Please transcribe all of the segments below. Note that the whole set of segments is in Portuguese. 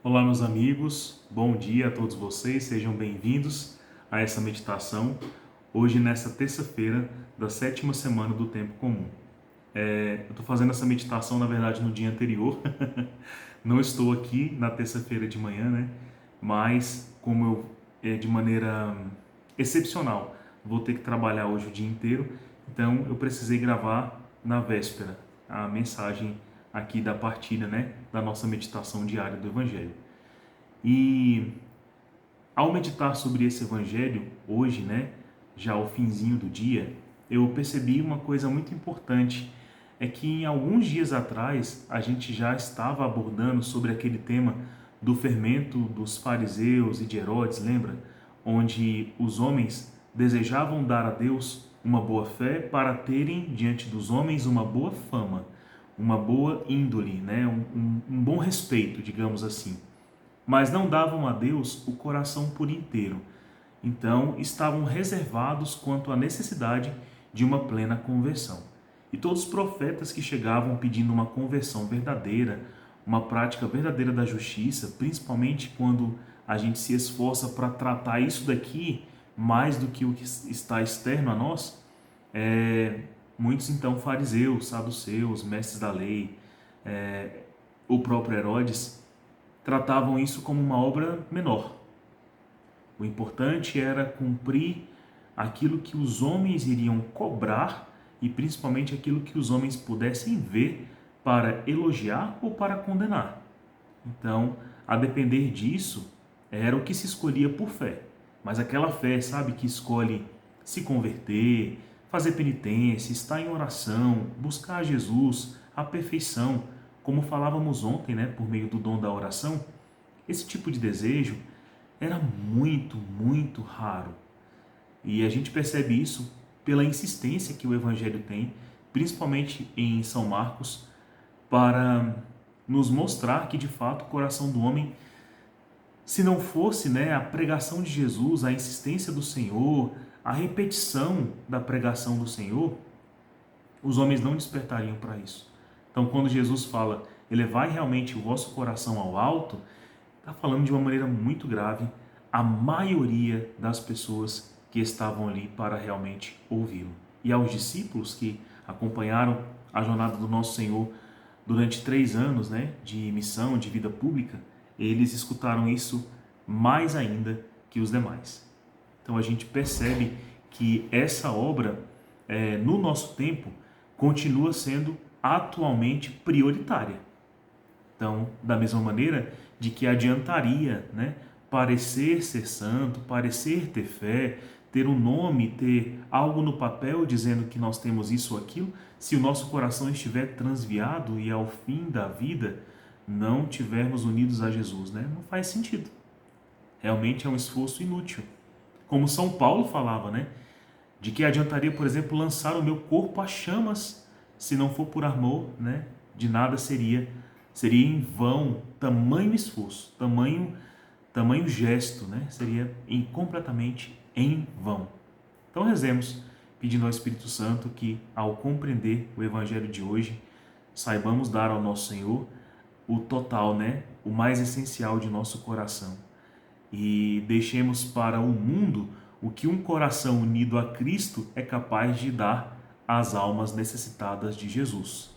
Olá, meus amigos, bom dia a todos vocês, sejam bem-vindos a essa meditação, hoje nessa terça-feira da sétima semana do Tempo Comum. Eu estou fazendo essa meditação, na verdade, no dia anterior, não estou aqui na terça-feira de manhã, né? Mas, como de maneira excepcional, vou ter que trabalhar hoje o dia inteiro, então eu precisei gravar na véspera a mensagem aqui da partilha, né, da nossa meditação diária do Evangelho. E ao meditar sobre esse Evangelho hoje, né, já ao finzinho do dia, eu percebi uma coisa muito importante, é que em alguns dias atrás a gente já estava abordando sobre aquele tema do fermento dos fariseus e de Herodes, lembra? Onde os homens desejavam dar a Deus uma boa fé para terem diante dos homens uma boa fama, uma boa índole, né? um bom respeito, digamos assim, mas não davam a Deus o coração por inteiro. Então, estavam reservados quanto à necessidade de uma plena conversão. E todos os profetas que chegavam pedindo uma conversão verdadeira, uma prática verdadeira da justiça, principalmente quando a gente se esforça para tratar isso daqui mais do que o que está externo a nós, muitos então fariseus, saduceus, mestres da lei, o próprio Herodes, tratavam isso como uma obra menor. O importante era cumprir aquilo que os homens iriam cobrar e principalmente aquilo que os homens pudessem ver para elogiar ou para condenar. Então, a depender disso, era o que se escolhia por fé. Mas aquela fé, sabe, que escolhe se converter, fazer penitência, estar em oração, buscar Jesus, a perfeição, como falávamos ontem, né, por meio do dom da oração, esse tipo de desejo era muito, muito raro. E a gente percebe isso pela insistência que o Evangelho tem, principalmente em São Marcos, para nos mostrar que de fato o coração do homem, se não fosse, né, a pregação de Jesus, a insistência do Senhor, a repetição da pregação do Senhor, os homens não despertariam para isso. Então, quando Jesus fala, elevai realmente o vosso coração ao alto, está falando de uma maneira muito grave a maioria das pessoas que estavam ali para realmente ouvi-lo. E aos discípulos que acompanharam a jornada do nosso Senhor durante 3 anos, né, de missão, de vida pública, eles escutaram isso mais ainda que os demais. Então a gente percebe que essa obra, no nosso tempo, continua sendo atualmente prioritária. Então, da mesma maneira de que adiantaria, né, parecer ser santo, parecer ter fé, ter um nome, ter algo no papel dizendo que nós temos isso ou aquilo, se o nosso coração estiver transviado e ao fim da vida não tivermos unidos a Jesus, né? Não faz sentido. Realmente é um esforço inútil. Como São Paulo falava, né? De que adiantaria, por exemplo, lançar o meu corpo às chamas, se não for por amor, né? De nada seria em vão tamanho esforço, tamanho gesto, né? Seria completamente em vão. Então rezemos, pedindo ao Espírito Santo que, ao compreender o Evangelho de hoje, saibamos dar ao nosso Senhor o total, né? O mais essencial de nosso coração. E deixemos para o mundo o que um coração unido a Cristo é capaz de dar às almas necessitadas de Jesus.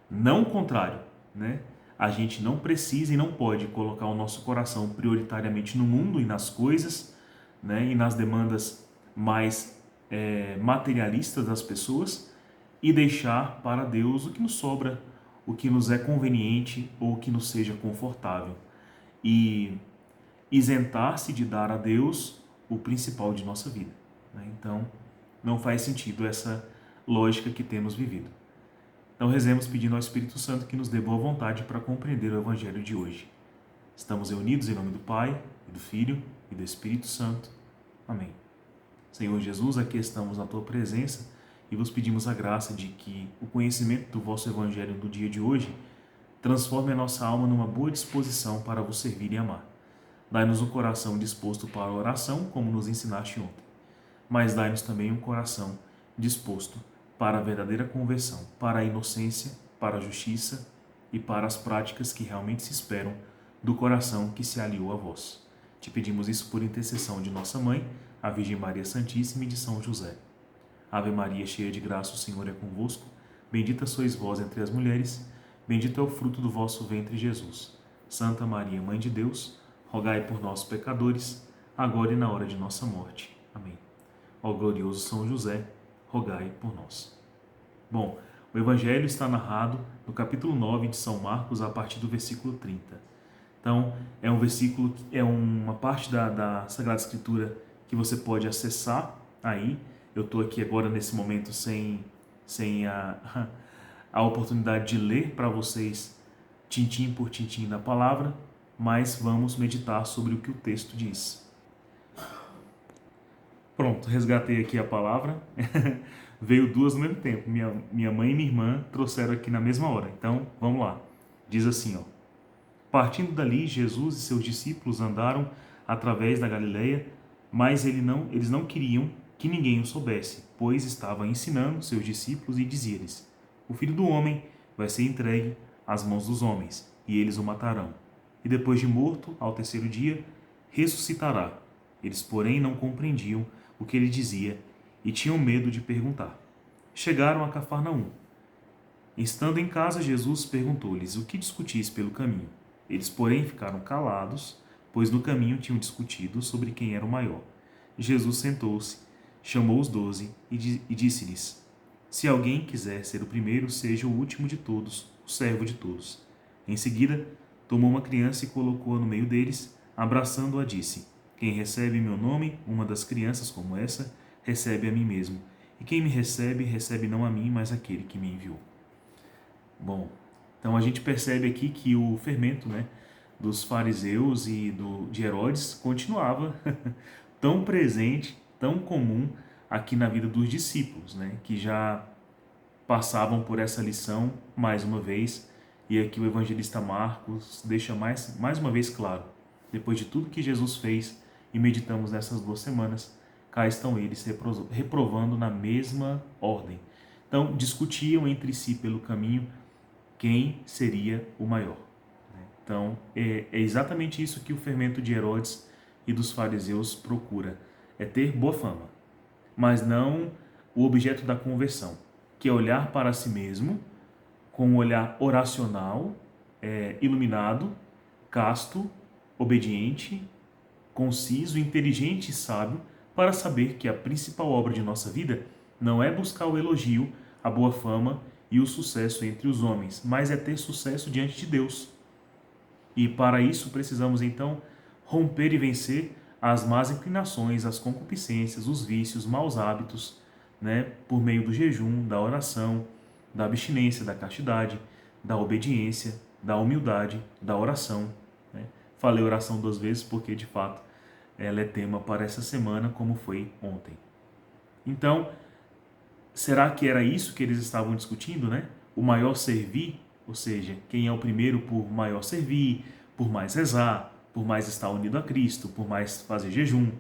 Não o contrário, né? A gente não precisa e não pode colocar o nosso coração prioritariamente no mundo e nas coisas, né? E nas demandas mais materialistas das pessoas e deixar para Deus o que nos sobra, o que nos é conveniente ou o que nos seja confortável. E isentar-se de dar a Deus o principal de nossa vida, né? Então, não faz sentido essa lógica que temos vivido. Então rezemos pedindo ao Espírito Santo que nos dê boa vontade para compreender o Evangelho de hoje. Estamos reunidos em nome do Pai, e do Filho e do Espírito Santo. Amém. Senhor Jesus, aqui estamos na Tua presença e vos pedimos a graça de que o conhecimento do vosso Evangelho do dia de hoje transforme a nossa alma numa boa disposição para vos servir e amar. Dai-nos um coração disposto para a oração, como nos ensinaste ontem, mas dai-nos também um coração disposto para a verdadeira conversão, para a inocência, para a justiça e para as práticas que realmente se esperam do coração que se aliou a vós. Te pedimos isso por intercessão de nossa Mãe, a Virgem Maria Santíssima e de São José. Ave Maria, cheia de graça, o Senhor é convosco. Bendita sois vós entre as mulheres, bendito é o fruto do vosso ventre, Jesus. Santa Maria, Mãe de Deus, rogai por nós, pecadores, agora e na hora de nossa morte. Amém. Ó glorioso São José, rogai por nós. Bom, o Evangelho está narrado no capítulo 9 de São Marcos, a partir do versículo 30. Então, é um versículo, é uma parte da Sagrada Escritura que você pode acessar aí. Eu estou aqui agora, nesse momento, sem a oportunidade de ler para vocês tintim por tintim da palavra, mas vamos meditar sobre o que o texto diz. Pronto, resgatei aqui a palavra. Veio duas ao mesmo tempo. Minha mãe e minha irmã trouxeram aqui na mesma hora. Então, vamos lá. Diz assim, ó. Partindo dali, Jesus e seus discípulos andaram através da Galileia, mas eles não queriam que ninguém o soubesse, pois estava ensinando seus discípulos e dizia-lhes: o Filho do Homem vai ser entregue às mãos dos homens, e eles o matarão. E depois de morto, ao terceiro dia, ressuscitará. Eles, porém, não compreendiam o que ele dizia e tinham medo de perguntar. Chegaram a Cafarnaum. Estando em casa, Jesus perguntou-lhes: o que discutis pelo caminho? Eles, porém, ficaram calados, pois no caminho tinham discutido sobre quem era o maior. Jesus sentou-se, chamou os 12 e disse-lhes: se alguém quiser ser o primeiro, seja o último de todos, o servo de todos. Em seguida, tomou uma criança e colocou-a no meio deles, abraçando-a, disse: quem recebe em meu nome, uma das crianças como essa, recebe a mim mesmo. E quem me recebe, recebe não a mim, mas aquele que me enviou. Bom, então a gente percebe aqui que o fermento, dos fariseus e de Herodes continuava tão presente, tão comum aqui na vida dos discípulos, que já passavam por essa lição mais uma vez. E aqui o evangelista Marcos deixa mais uma vez claro: depois de tudo que Jesus fez e meditamos nessas 2 semanas, cá estão eles reprovando na mesma ordem. Então discutiam entre si pelo caminho quem seria o maior. Então, é exatamente isso que o fermento de Herodes e dos fariseus procura, é ter boa fama, mas não o objeto da conversão, que é olhar para si mesmo com um olhar oracional, iluminado, casto, obediente, conciso, inteligente e sábio, para saber que a principal obra de nossa vida não é buscar o elogio, a boa fama e o sucesso entre os homens, mas é ter sucesso diante de Deus. E para isso precisamos então romper e vencer as más inclinações, as concupiscências, os vícios, maus hábitos, por meio do jejum, da oração, da abstinência, da castidade, da obediência, da humildade, da oração. Falei oração 2 vezes porque de fato ela é tema para essa semana, como foi ontem. Então, será que era isso que eles estavam discutindo, O maior servir, ou seja, quem é o primeiro por maior servir, por mais rezar, por mais estar unido a Cristo, por mais fazer jejum,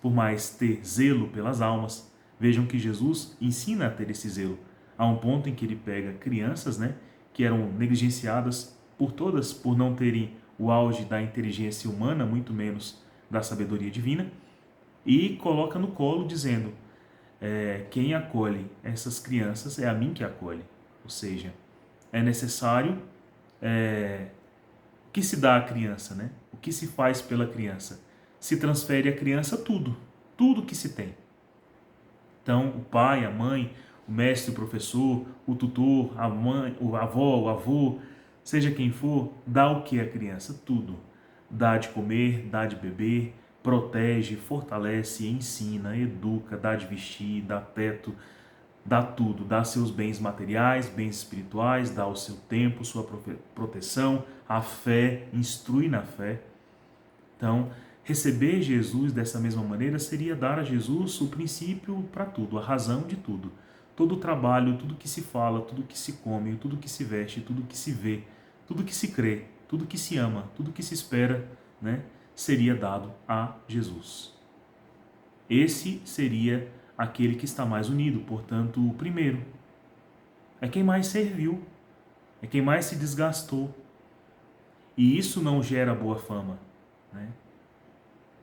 por mais ter zelo pelas almas. Vejam que Jesus ensina a ter esse zelo, a um ponto em que ele pega crianças, que eram negligenciadas por todas, por não terem o auge da inteligência humana, muito menos da sabedoria divina, e coloca no colo dizendo: quem acolhe essas crianças é a mim que acolhe. Ou seja, é necessário o que se dá à criança, o que se faz pela criança? Se transfere à criança tudo que se tem. Então, o pai, a mãe, o mestre, o professor, o tutor, a mãe, a avó, o avô, seja quem for, dá o que à criança? Tudo. Dá de comer, dá de beber, protege, fortalece, ensina, educa, dá de vestir, dá teto, dá tudo, dá seus bens materiais, bens espirituais, dá o seu tempo, sua proteção, a fé, instrui na fé. Então, receber Jesus dessa mesma maneira seria dar a Jesus o princípio para tudo, a razão de tudo. Todo o trabalho, tudo que se fala, tudo que se come, tudo que se veste, tudo que se vê, tudo que se crê, tudo que se ama, tudo que se espera, seria dado a Jesus. Esse seria aquele que está mais unido, portanto, o primeiro. É quem mais serviu, é quem mais se desgastou. E isso não gera boa fama, né?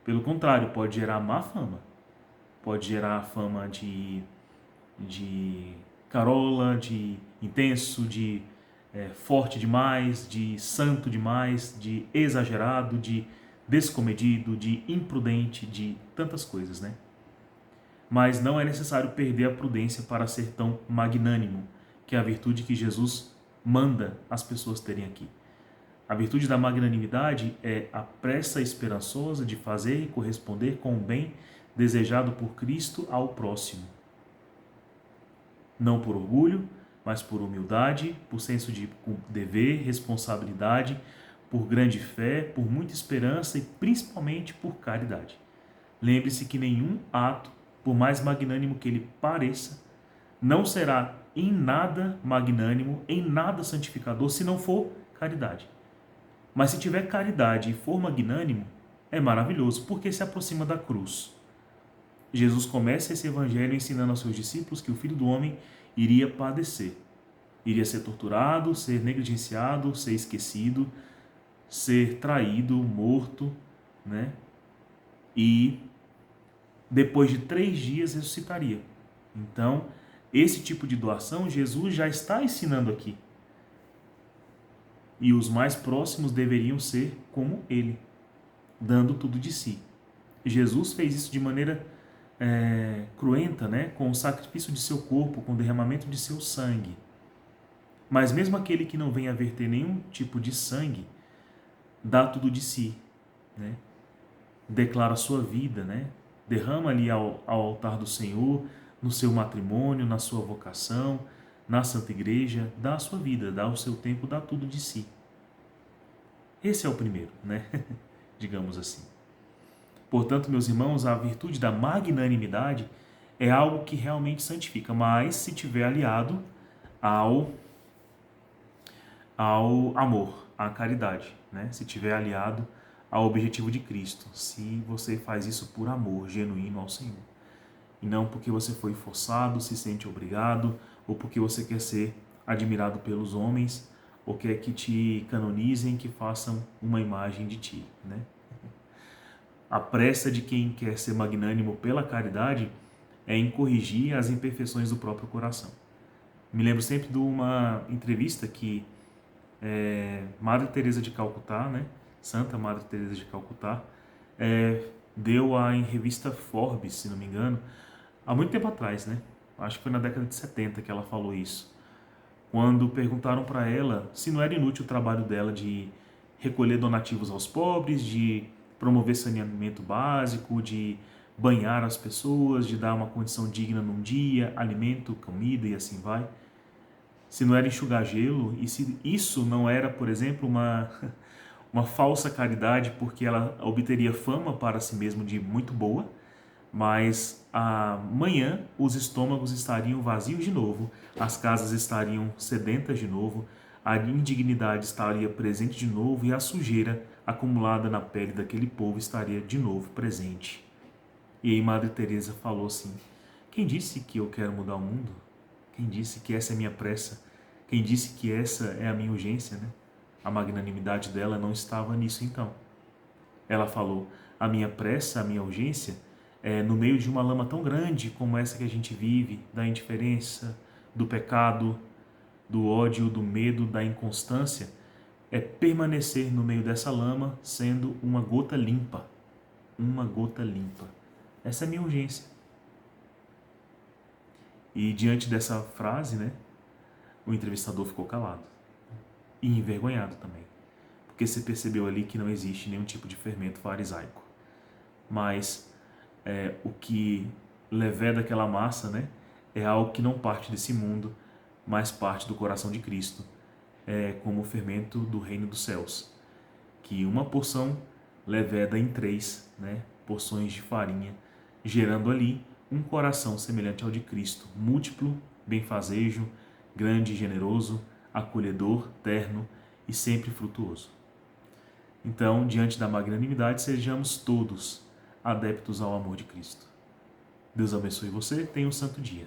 Pelo contrário, pode gerar má fama. Pode gerar a fama de carola, de intenso, de forte demais, de santo demais, de exagerado, de descomedido, de imprudente, de tantas coisas, né? Mas não é necessário perder a prudência para ser tão magnânimo, que é a virtude que Jesus manda as pessoas terem aqui. A virtude da magnanimidade é a pressa esperançosa de fazer e corresponder com o bem desejado por Cristo ao próximo. Não por orgulho, mas por humildade, por senso de dever, responsabilidade, por grande fé, por muita esperança e principalmente por caridade. Lembre-se que nenhum ato, por mais magnânimo que ele pareça, não será em nada magnânimo, em nada santificador, se não for caridade. Mas se tiver caridade e for magnânimo, é maravilhoso, porque se aproxima da cruz. Jesus começa esse evangelho ensinando aos seus discípulos que o Filho do Homem iria padecer. Iria ser torturado, ser negligenciado, ser esquecido, ser traído, morto, né? E depois de 3 dias ressuscitaria. Então, esse tipo de doação Jesus já está ensinando aqui. E os mais próximos deveriam ser como ele, dando tudo de si. Jesus fez isso de maneira cruenta, né? Com o sacrifício de seu corpo, com o derramamento de seu sangue. Mas mesmo aquele que não vem a verter nenhum tipo de sangue, dá tudo de si, né? Declara a sua vida, né? Derrama ali ao altar do Senhor, no seu matrimônio, na sua vocação, na Santa Igreja, dá a sua vida, dá o seu tempo, dá tudo de si. Esse é o primeiro, né? Digamos assim. Portanto, meus irmãos, a virtude da magnanimidade é algo que realmente santifica, mas se tiver aliado ao amor, à caridade, né? Se tiver aliado ao objetivo de Cristo, se você faz isso por amor genuíno ao Senhor, e não porque você foi forçado, se sente obrigado, ou porque você quer ser admirado pelos homens, ou quer que te canonizem, que façam uma imagem de ti, né? A pressa de quem quer ser magnânimo pela caridade é em corrigir as imperfeições do próprio coração. Me lembro sempre de uma entrevista que Madre Teresa de Calcutá, né? Santa Madre Teresa de Calcutá, deu em revista Forbes, se não me engano, há muito tempo atrás, né? Acho que foi na década de 70 que ela falou isso. Quando perguntaram para ela se não era inútil o trabalho dela de recolher donativos aos pobres, de promover saneamento básico, de banhar as pessoas, de dar uma condição digna num dia, alimento, comida e assim vai. Se não era enxugar gelo, e se isso não era, por exemplo, uma falsa caridade, porque ela obteria fama para si mesma de muito boa, mas amanhã os estômagos estariam vazios de novo, as casas estariam sedentas de novo, a indignidade estaria presente de novo e a sujeira acumulada na pele daquele povo estaria de novo presente. E aí Madre Teresa falou assim: quem disse que eu quero mudar o mundo? Quem disse que essa é a minha pressa? Quem disse que essa é a minha urgência, né? A magnanimidade dela não estava nisso então. Ela falou: a minha pressa, a minha urgência no meio de uma lama tão grande como essa que a gente vive, da indiferença, do pecado, do ódio, do medo, da inconstância, é permanecer no meio dessa lama sendo uma gota limpa. Uma gota limpa. Essa é a minha urgência. E diante dessa frase, né, o entrevistador ficou calado. E envergonhado também. Porque você percebeu ali que não existe nenhum tipo de fermento farisaico. Mas o que leveda aquela massa, né, é algo que não parte desse mundo, mas parte do coração de Cristo, como o fermento do reino dos céus, que uma porção leveda em 3, né, porções de farinha, gerando ali um coração semelhante ao de Cristo, múltiplo, benfazejo, grande e generoso, acolhedor, terno e sempre frutuoso. Então, diante da magnanimidade, sejamos todos adeptos ao amor de Cristo. Deus abençoe você, tenha um santo dia.